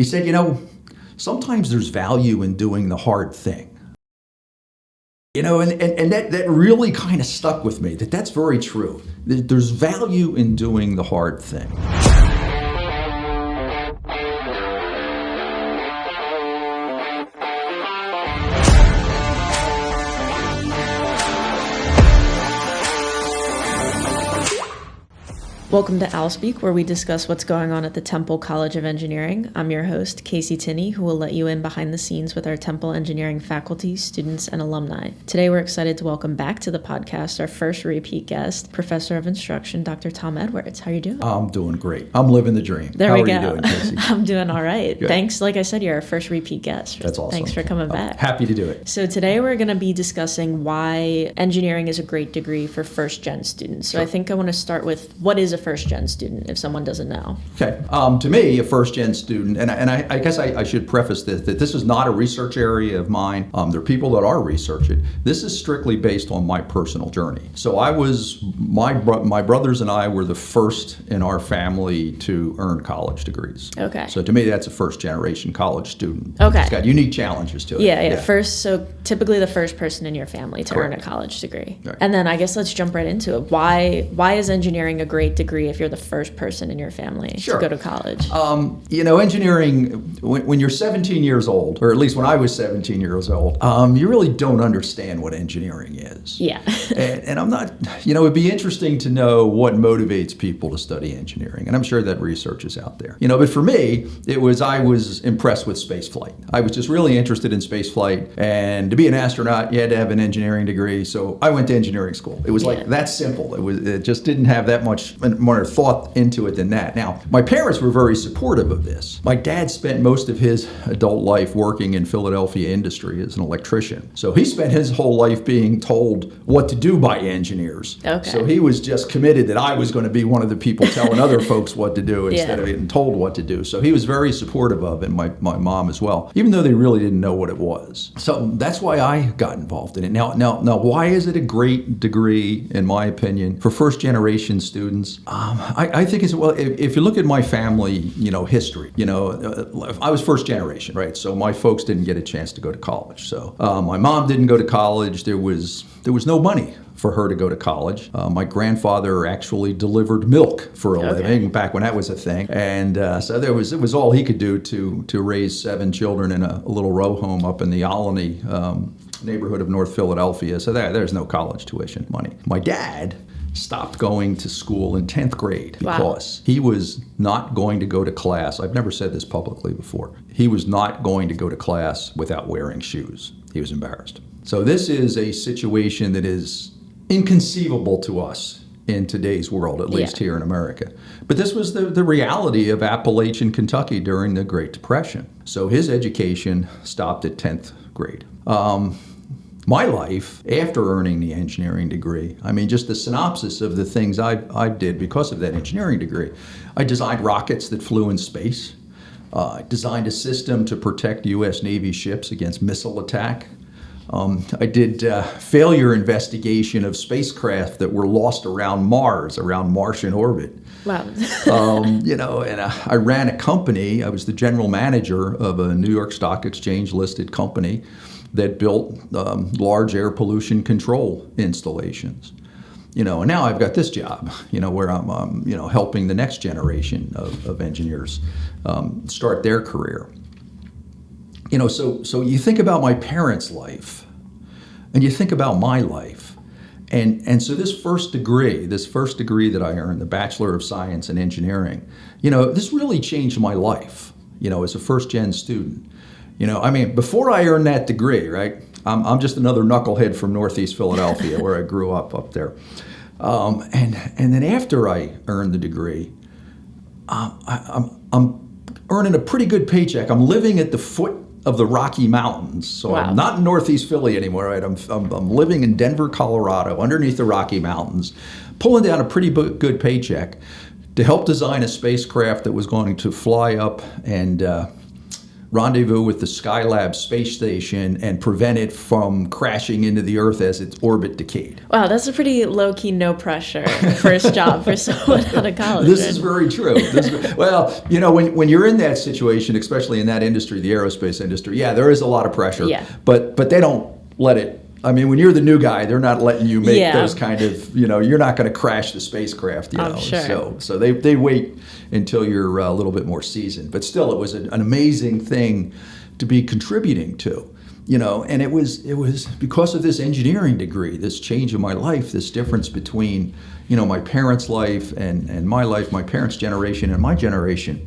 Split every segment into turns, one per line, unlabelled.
He said, sometimes there's value in doing the hard thing. And that really kind of stuck with me, that's very true. There's value in doing the hard thing.
Welcome to Owl Speak, where we discuss what's going on at the Temple College of Engineering. I'm your host, Casey Tinney, who will let you in behind the scenes with our Temple Engineering faculty, students, and alumni. Today, we're excited to welcome back to the podcast our first repeat guest, Professor of Instruction, Dr. Tom Edwards. How are you doing?
I'm doing great. I'm living the dream.
How are you
doing, Casey?
I'm doing all right.
Good.
Thanks. Like I said, you're our first repeat guest.
That's awesome.
Thanks for coming back.
Happy to do it.
So today, we're going to be discussing why engineering is a great degree for first-gen students. So
Sure.
I think I want to start with, what is a first-gen student, if someone doesn't know?
Okay. To me, a first-gen student, and I guess I should preface this, that this is not a research area of mine. There are people that are researching. This is strictly based on my personal journey. So my brothers and I were the first in our family to earn college degrees.
Okay.
So to me, that's a first-generation college student.
Okay.
It's got unique challenges to it.
Yeah. First, so typically the first person in your family to
Correct.
earn a college degree.
Right.
And then I guess let's jump right into it. Why is engineering a great degree if you're the first person in your family
Sure.
to go to college?
Engineering, when you're 17 years old, or at least when I was 17 years old, you really don't understand what engineering is.
Yeah.
and I'm not, it'd be interesting to know what motivates people to study engineering. And I'm sure that research is out there. But for me, I was impressed with space flight. I was just really interested in space flight. And to be an astronaut, you had to have an engineering degree. So I went to engineering school. It was like that simple. It just didn't have that much more thought into it than that. Now, my parents were very supportive of this. My dad spent most of his adult life working in Philadelphia industry as an electrician. So he spent his whole life being told what to do by engineers.
Okay.
So he was just committed that I was going to be one of the people telling other folks what to do instead of getting told what to do. So he was very supportive of it, and my mom as well, even though they really didn't know what it was. So that's why I got involved in it. Now, why is it a great degree, in my opinion, for first-generation students? I think it's, well, if you look at my family, history, I was first generation, right? So my folks didn't get a chance to go to college. So my mom didn't go to college. There was no money for her to go to college. My grandfather actually delivered milk for a living back when that was a thing. And so it was all he could do to raise 7 children in a little row home up in the Olney neighborhood of North Philadelphia. So there's no college tuition money. My dad stopped going to school in 10th grade because he was not going to go to class. I've never said this publicly before. He was not going to go to class without wearing shoes. He was embarrassed. So this is a situation that is inconceivable to us in today's world, at least here in America. But this was the reality of Appalachian Kentucky during the Great Depression. So his education stopped at 10th grade. My life, after earning the engineering degree, just the synopsis of the things I did because of that engineering degree. I designed rockets that flew in space. I designed a system to protect U.S. Navy ships against missile attack. I did failure investigation of spacecraft that were lost around Mars, around Martian orbit.
Wow.
And I ran a company. I was the general manager of a New York Stock Exchange listed company that built large air pollution control installations. And now I've got this job, where I'm, helping the next generation of engineers start their career. So you think about my parents' life, and you think about my life, and so this first degree that I earned, the Bachelor of Science in Engineering, this really changed my life, as a first-gen student. Before I earned that degree, right, I'm just another knucklehead from Northeast Philadelphia, where I grew up there. And then after I earned the degree, I'm earning a pretty good paycheck. I'm living at the foot of the Rocky Mountains. So I'm not in Northeast Philly anymore, right? I'm living in Denver, Colorado, underneath the Rocky Mountains, pulling down a pretty good paycheck to help design a spacecraft that was going to fly up and rendezvous with the Skylab space station and prevent it from crashing into the Earth as its orbit decayed.
Wow, that's a pretty low-key, no-pressure first job for someone out of college.
This is very true. Well, when you're in that situation, especially in that industry, the aerospace industry, yeah, there is a lot of pressure.
Yeah.
But they don't let it. I mean, when you're the new guy, they're not letting you make those kind of, you're not going to crash the spacecraft,
I'm sure.
So they wait until you're a little bit more seasoned. But still, it was an amazing thing to be contributing to, and it was because of this engineering degree, this change in my life, this difference between, my parents' life and my life, my parents' generation and my generation.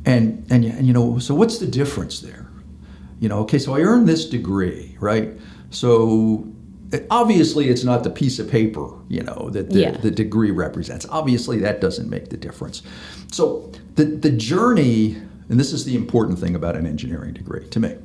And so what's the difference there? Okay, so I earned this degree, right? So obviously it's not the piece of paper, that the degree represents. Obviously that doesn't make the difference. So the journey, and this is the important thing about an engineering degree to me,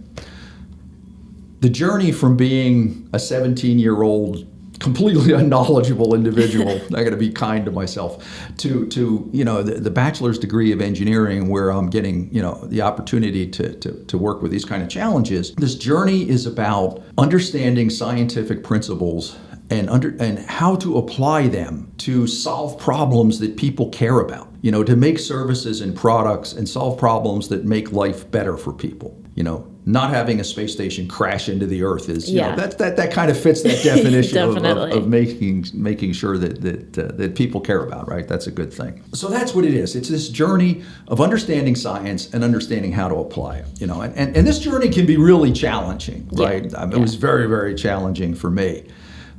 the journey from being a 17-year-old completely unknowledgeable individual, I got to be kind to myself, to the bachelor's degree of engineering where I'm getting, the opportunity to work with these kind of challenges. This journey is about understanding scientific principles and how to apply them to solve problems that people care about, to make services and products and solve problems that make life better for people. Not having a space station crash into the Earth is, that kind of fits that definition of making sure that people care about, right? That's a good thing. So that's what it is. It's this journey of understanding science and understanding how to apply it, and this journey can be really challenging, right? It was very, very challenging for me.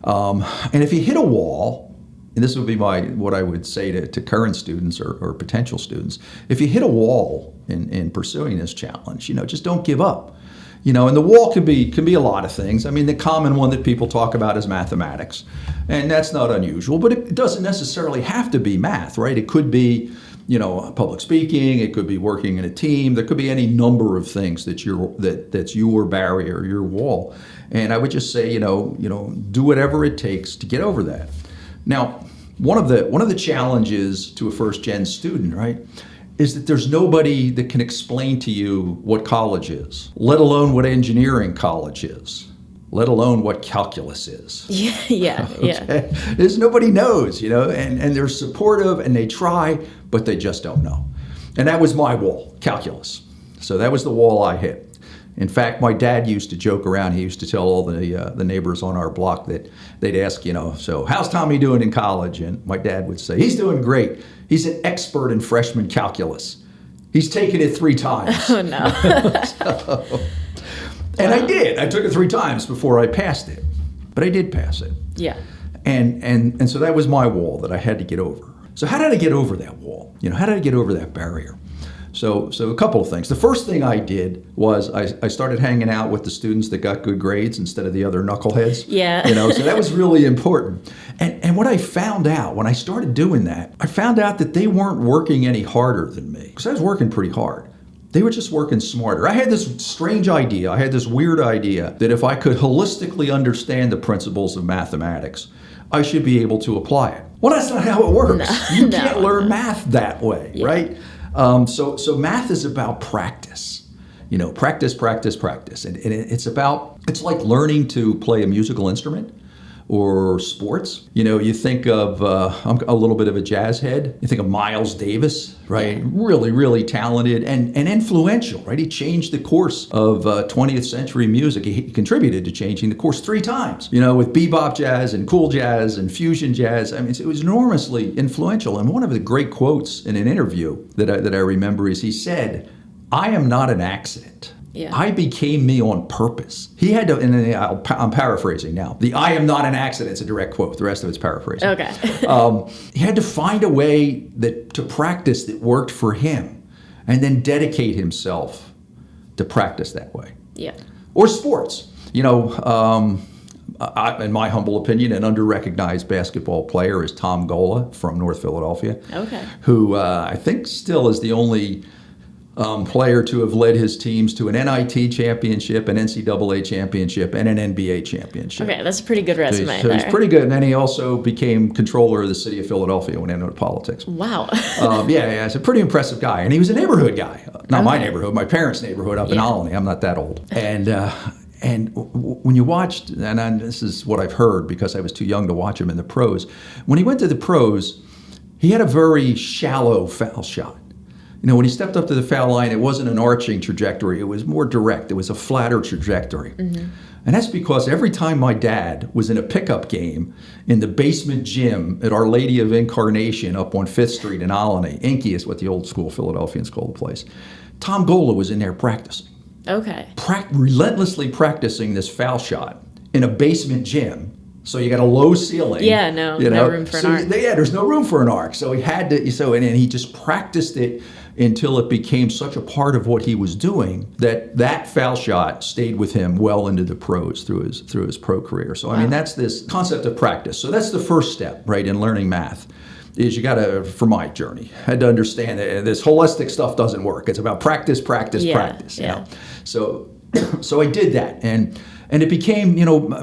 And if you hit a wall, and this would be what I would say to current students or potential students, if you hit a wall in pursuing this challenge, just don't give up. And the wall can be a lot of things. I mean, the common one that people talk about is mathematics, and that's not unusual, but it doesn't necessarily have to be math, right? It could be, public speaking. It could be working in a team. There could be any number of things that's your barrier, your wall. And I would just say, do whatever it takes to get over that. Now, one of the challenges to a first-gen student, right, is that there's nobody that can explain to you what college is, let alone what engineering college is, let alone what calculus is.
Yeah.
There's nobody knows, and they're supportive and they try, but they just don't know. And that was my wall, calculus. So that was the wall I hit. In fact, my dad used to joke around. He used to tell all the neighbors on our block that they'd ask, so how's Tommy doing in college? And my dad would say, he's doing great. He's an expert in freshman calculus. He's taken it 3 times.
Oh, no.
And I did. I took it 3 times before I passed it. But I did pass it.
Yeah.
And so that was my wall that I had to get over. So how did I get over that wall? How did I get over that barrier? So a couple of things. The first thing I did was I started hanging out with the students that got good grades instead of the other knuckleheads.
Yeah.
So that was really important. And what I found out when I started doing that, I found out that they weren't working any harder than me, because I was working pretty hard. They were just working smarter. I had this strange idea. I had this weird idea that if I could holistically understand the principles of mathematics, I should be able to apply it. Well, that's not how it works. You can't learn math that way, right? So math is about practice, practice. And it's like learning to play a musical instrument or sports. You think of, I'm a little bit of a jazz head. You think of Miles Davis, right? Really, really talented and influential, right? He changed the course of 20th century music. He contributed to changing the course 3 times, with bebop jazz and cool jazz and fusion jazz. I mean, it was enormously influential. And one of the great quotes in an interview that I remember is he said, "I am not an accident.
Yeah.
I became me on purpose." He had to, and I'm paraphrasing now. The "I am not an accident" is a direct quote. The rest of it's paraphrasing.
Okay.
He had to find a way to practice that worked for him and then dedicate himself to practice that way.
Yeah.
Or sports. In my humble opinion, an under-recognized basketball player is Tom Gola from North Philadelphia.
Okay.
Who I think still is the only player to have led his teams to an NIT championship, an NCAA championship, and an NBA championship.
Okay, that's a pretty good resume.
So he's pretty good. And then he also became controller of the city of Philadelphia, went into politics.
Wow.
Yeah, he's a pretty impressive guy. And he was a neighborhood guy. Not my neighborhood, my parents' neighborhood up in Olney. I'm not that old. And when you watched, this is what I've heard because I was too young to watch him in the pros, when he went to the pros, he had a very shallow foul shot. When he stepped up to the foul line, it wasn't an arching trajectory. It was more direct. It was a flatter trajectory. Mm-hmm. And that's because every time my dad was in a pickup game in the basement gym at Our Lady of Incarnation up on 5th Street in Olney, Inky is what the old school Philadelphians call the place, Tom Gola was in there practicing.
Okay.
Relentlessly practicing this foul shot in a basement gym. So you got a low ceiling.
Yeah, no room for an arc.
There's no room for an arc. So he had to. And he just practiced it until it became such a part of what he was doing that foul shot stayed with him well into the pros through his pro career. So I mean, that's this concept of practice. So that's the first step, right, in learning math. Is you got to, for my journey, had to understand that this holistic stuff doesn't work. It's about practice.
Yeah.
So I did that, and it became,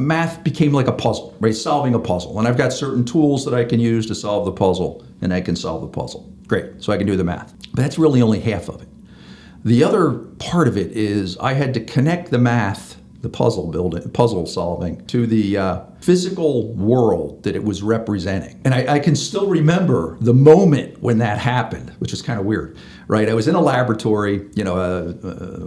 math became like a puzzle, right? Solving a puzzle. And I've got certain tools that I can use to solve the puzzle, and I can solve the puzzle. Great, so I can do the math. But that's really only half of it. The other part of it is I had to connect the math, the puzzle solving, to the physical world that it was representing. And I can still remember the moment when that happened, which is kind of weird, right? I was in a laboratory,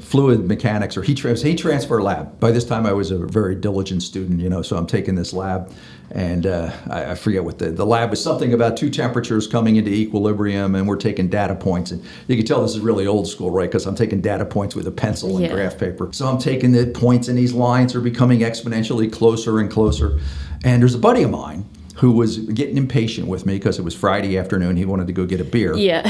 fluid mechanics or heat transfer lab. By this time I was a very diligent student, so I'm taking this lab, and I forget what the lab was, something about two temperatures coming into equilibrium, and we're taking data points. And you can tell this is really old school, right? Because I'm taking data points with a pencil and graph paper. So I'm taking the points, and these lines are becoming exponentially closer and closer. And there's a buddy of mine who was getting impatient with me because it was Friday afternoon. He wanted to go get a beer.
Yeah.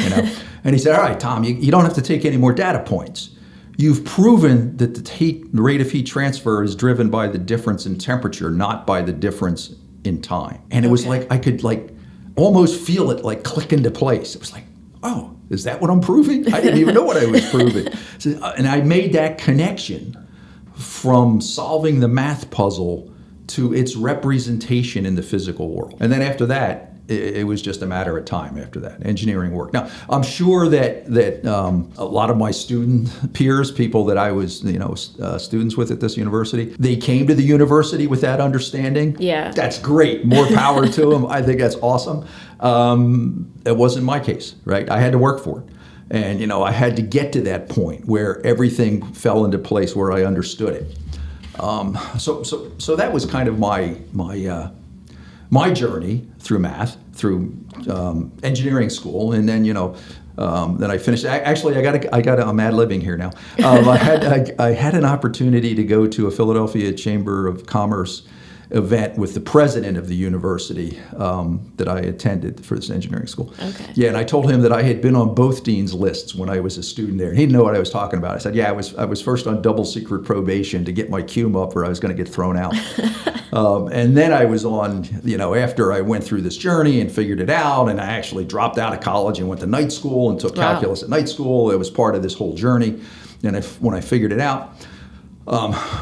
And he said, all right, Tom, you don't have to take any more data points. You've proven that the rate of heat transfer is driven by the difference in temperature, not by the difference in time. And it was like I could almost feel it click into place. It was like, oh, is that what I'm proving? I didn't even know what I was proving. So, and I made that connection from solving the math puzzle to its representation in the physical world. And then after that, it was just a matter of time after that, engineering work. Now, I'm sure that a lot of my student peers, people that I was, students with at this university, they came to the university with that understanding.
Yeah.
That's great. More power to them. I think that's awesome. It wasn't my case, right? I had to work for it. And, I had to get to that point where everything fell into place, where I understood it. So that was kind of my journey through math, through engineering school, and then then I finished. Actually, I'm ad-libbing here now. I had an opportunity to go to a Philadelphia Chamber of Commerce event with the president of the university that I attended for this engineering school.
Okay.
Yeah, and I told him that I had been on both dean's lists when I was a student there. And he didn't know what I was talking about. I said, yeah, I was first on double secret probation to get my cum up, or I was going to get thrown out. And then I was on, after I went through this journey and figured it out, and I actually dropped out of college and went to night school and took calculus at night school. It was part of this whole journey. And when I figured it out,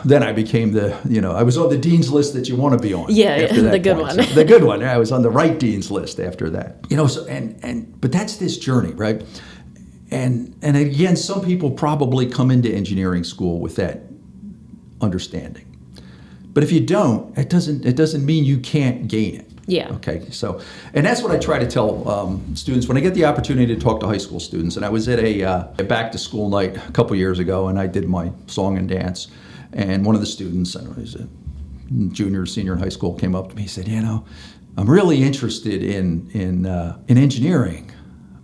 then I became I was on the dean's list that you want to be on.
Yeah, the good one.
So the good one. I was on the right dean's list after that. But that's this journey, right? And again, some people probably come into engineering school with that understanding. But if you don't, it doesn't mean you can't gain it.
Yeah.
Okay. So, and that's what I try to tell students when I get the opportunity to talk to high school students. And I was at a back to school night a couple years ago, and I did my song and dance. And one of the students, I don't know, he's a junior, senior in high school, came up to me. He said, I'm really interested in engineering,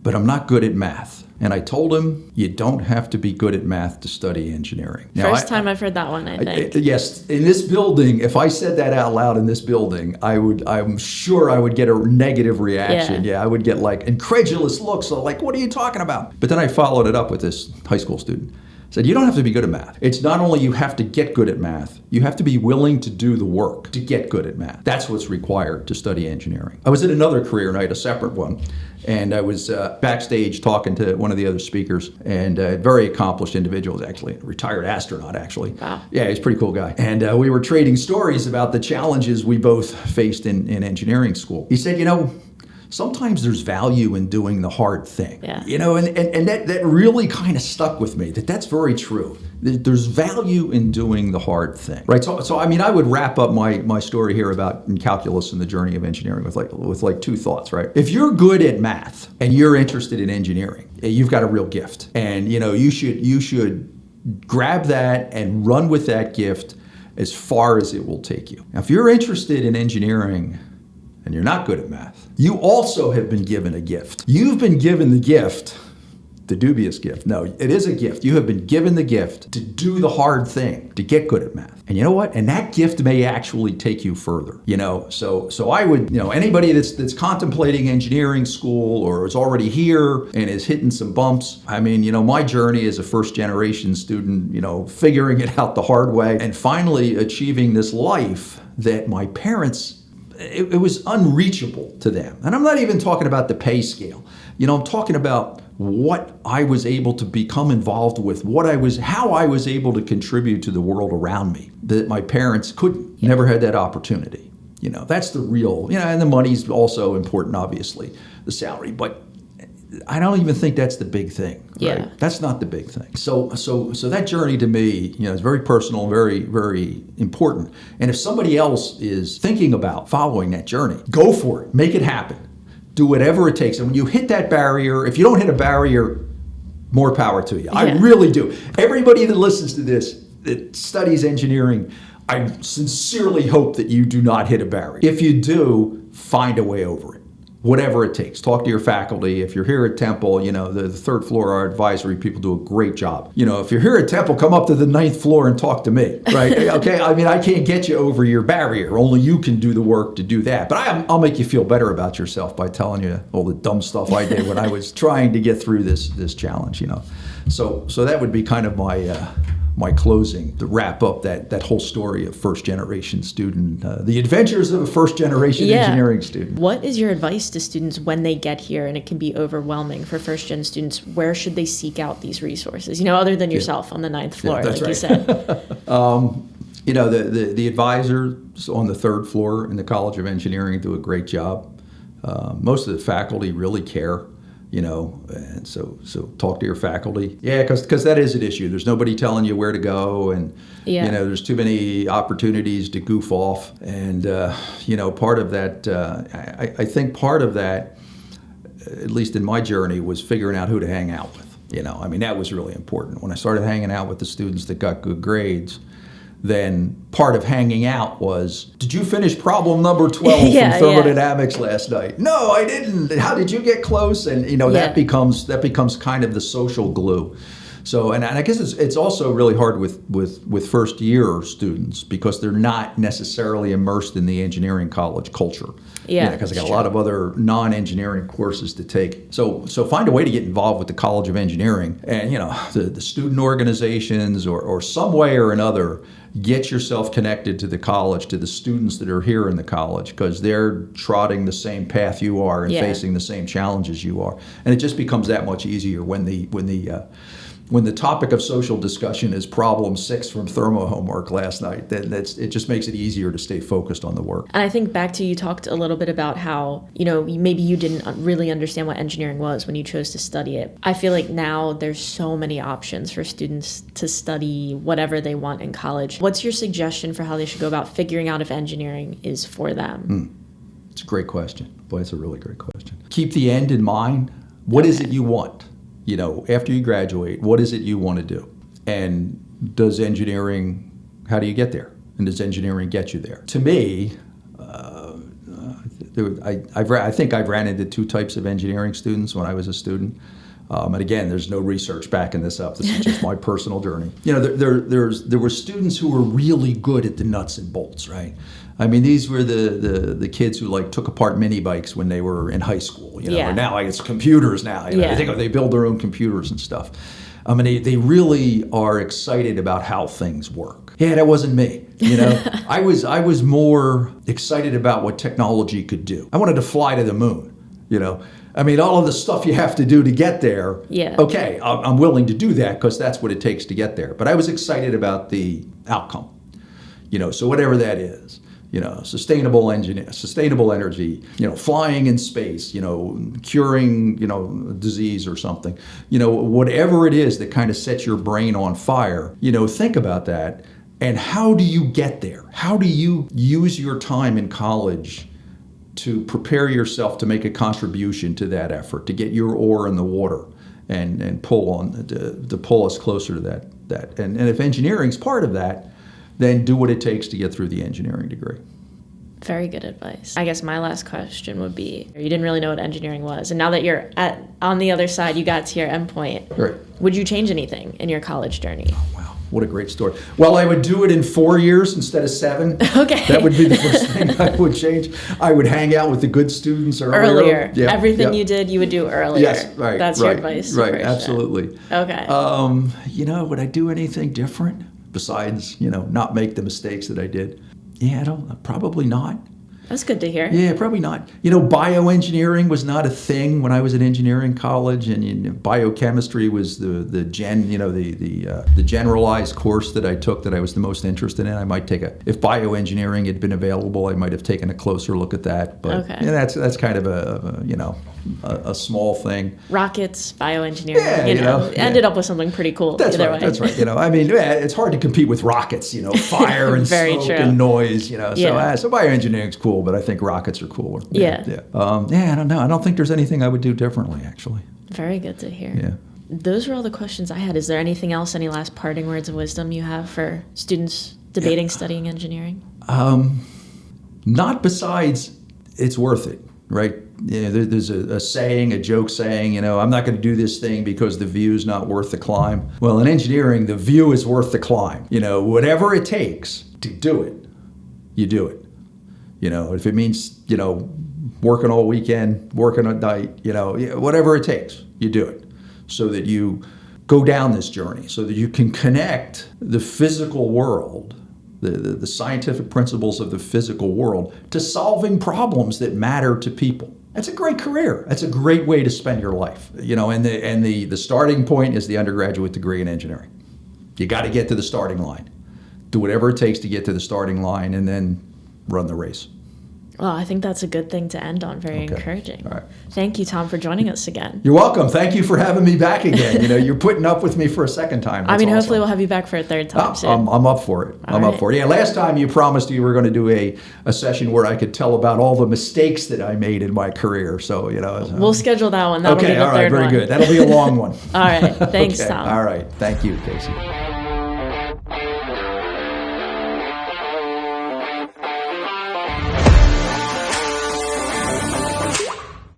but I'm not good at math. And I told him, you don't have to be good at math to study engineering. Now,
First time I've heard that one, I think.
Yes. In this building, if I said that out loud in this building, I'm sure I would get a negative reaction. Yeah, I would get incredulous looks. So what are you talking about? But then I followed it up with this high school student. I said, you don't have to be good at math. It's not only you have to get good at math, you have to be willing to do the work to get good at math. That's what's required to study engineering. I was at another career night, a separate one, and I was backstage talking to one of the other speakers, and a very accomplished individual, actually, a retired astronaut, actually.
Wow.
Yeah, he's a pretty cool guy. And we were trading stories about the challenges we both faced in engineering school. He said, sometimes there's value in doing the hard thing.
Yeah.
And that really kind of stuck with me, that's very true. There's value in doing the hard thing, right? So I would wrap up my story here about in calculus and the journey of engineering with like two thoughts, right? If you're good at math and you're interested in engineering, you've got a real gift. And you should grab that and run with that gift as far as it will take you. Now, if you're interested in engineering and you're not good at math, you also have been given a gift. You've been given the gift, the dubious gift. No, it is a gift. You have been given the gift to do the hard thing, to get good at math. And you know what? And that gift may actually take you further. So I would, anybody that's contemplating engineering school or is already here and is hitting some bumps. My journey as a first generation student, figuring it out the hard way and finally achieving this life that my parents, it was unreachable to them. And I'm not even talking about the pay scale. I'm talking about what I was able to become involved with, how I was able to contribute to the world around me that my parents couldn't, never had that opportunity. That's the real, and the money's also important, obviously, the salary, but I don't even think that's the big thing. Right?
Yeah.
That's not the big thing. So that journey to me, is very personal, very, very important. And if somebody else is thinking about following that journey, go for it. Make it happen. Do whatever it takes. And when you hit that barrier, if you don't hit a barrier, more power to you. Yeah. I really do. Everybody that listens to this, that studies engineering, I sincerely hope that you do not hit a barrier. If you do, find a way over it. Whatever it takes. Talk to your faculty. If you're here at Temple, the third floor, our advisory people do a great job. If you're here at Temple, come up to the 9th floor and talk to me, right? Okay, I can't get you over your barrier. Only you can do the work to do that. But I'll make you feel better about yourself by telling you all the dumb stuff I did when I was trying to get through this challenge, So that would be kind of my closing to wrap up that whole story of first generation student, the adventures of a first generation engineering student.
What is your advice to students when they get here and it can be overwhelming for first gen students? Where should they seek out these resources, other than yourself on the 9th floor, like right. You said?
The advisors on the 3rd floor in the College of Engineering do a great job. Most of the faculty really care. And so talk to your faculty. Yeah, because that is an issue. There's nobody telling you where to go, and there's too many opportunities to goof off. And part of that, I think part of that, at least in my journey, was figuring out who to hang out with. That was really important. When I started hanging out with the students that got good grades, then part of hanging out was, did you finish problem number 12 from thermodynamics last night? No, I didn't. How did you get close? And that becomes kind of the social glue. So, and I guess it's also really hard with first year students because they're not necessarily immersed in the engineering college culture. Yeah, because I got a lot of other non-engineering courses to take. So find a way to get involved with the College of Engineering and the student organizations or some way or another. Get yourself connected to the college, to the students that are here in the college, because they're trotting the same path you are and facing the same challenges you are. And it just becomes that much easier when the topic of social discussion is problem 6 from thermo homework last night. Then it just makes it easier to stay focused on the work.
And I think back to, you talked a little bit about how, maybe you didn't really understand what engineering was when you chose to study it. I feel like now there's so many options for students to study whatever they want in college. What's your suggestion for how they should go about figuring out if engineering is for them?
It's a great question. Boy, it's a really great question. Keep the end in mind. What is it you want? After you graduate, what is it you want to do? And does engineering, how do you get there? And does engineering get you there? To me, I think I've ran into 2 types of engineering students when I was a student. And again, there's no research backing this up. This is just my personal journey. There were students who were really good at the nuts and bolts, right? These were the kids who took apart mini bikes when they were in high school. And now it's computers now. I think they build their own computers and stuff. I mean, they really are excited about how things work. Yeah, that wasn't me. You know, I was more excited about what technology could do. I wanted to fly to the moon. You know, I mean, all of the stuff you have to do to get there.
Yeah.
Okay, I'm willing to do that because that's what it takes to get there. But I was excited about the outcome. You know, so whatever that is. You know, sustainable energy, you know, flying in space, you know, curing, you know, disease or something. You know, whatever it is that kind of sets your brain on fire, you know, think about that. And how do you get there? How do you use your time in college to prepare yourself to make a contribution to that effort, to get your oar in the water and pull on, to pull us closer to that. And if engineering's part of that, then do what it takes to get through the engineering degree.
Very good advice. I guess my last question would be, you didn't really know what engineering was, and now that you're on the other side, you got to your endpoint.
Right.
Would you change anything in your college journey?
Oh, wow. What a great story. Well, I would do it in 4 years instead of 7.
Okay.
That would be the first thing I would change. I would hang out with the good students earlier.
Yeah, everything you did, you would do earlier.
Yes, right.
That's your advice.
Right, absolutely.
Okay.
You know, would I do anything different besides, you know, not make the mistakes that I did? Yeah, probably not.
That's good to hear.
Yeah, probably not. You know, bioengineering was not a thing when I was at engineering college, and you know, biochemistry was the generalized course that I took that I was the most interested in. I might take if bioengineering had been available, I might have taken a closer look at that. But yeah, that's kind of a small thing.
Rockets, bioengineering, you know, ended up with something pretty cool.
That's
either
right.
way.
That's right. You know, I mean, it's hard to compete with rockets. You know, fire and smoke and noise. You know, so bioengineering's cool, but I think rockets are cooler.
Yeah.
I don't know. I don't think there's anything I would do differently, actually.
Very good to hear.
Yeah.
Those were all the questions I had. Is there anything else, any last parting words of wisdom you have for students debating studying engineering?
Not besides it's worth it, right? You know, there's a joke saying, you know, I'm not going to do this thing because the view's not worth the climb. Well, in engineering, the view is worth the climb. You know, whatever it takes to do it, you do it. You know, if it means, you know, working all weekend, working at night, you know, whatever it takes, you do it so that you go down this journey, so that you can connect the physical world, the scientific principles of the physical world, to solving problems that matter to people. That's a great career. That's a great way to spend your life. You know, and the starting point is the undergraduate degree in engineering. You got to get to the starting line. Do whatever it takes to get to the starting line, and then run the race.
Well, I think that's a good thing to end on. Very encouraging.
All right.
Thank you, Tom, for joining us again.
You're welcome. Thank you for having me back again. You know, you're putting up with me for a second time. That's
hopefully
awesome.
we'll have you back for a third time soon.
I'm up for it. Up for it. Yeah, last time you promised you were going to do a session where I could tell about all the mistakes that I made in my career. So, you know.
We'll schedule that one. That'll be the third one.
Very good. That'll be a long one.
All right. Thanks, Tom.
All right. Thank you, Casey.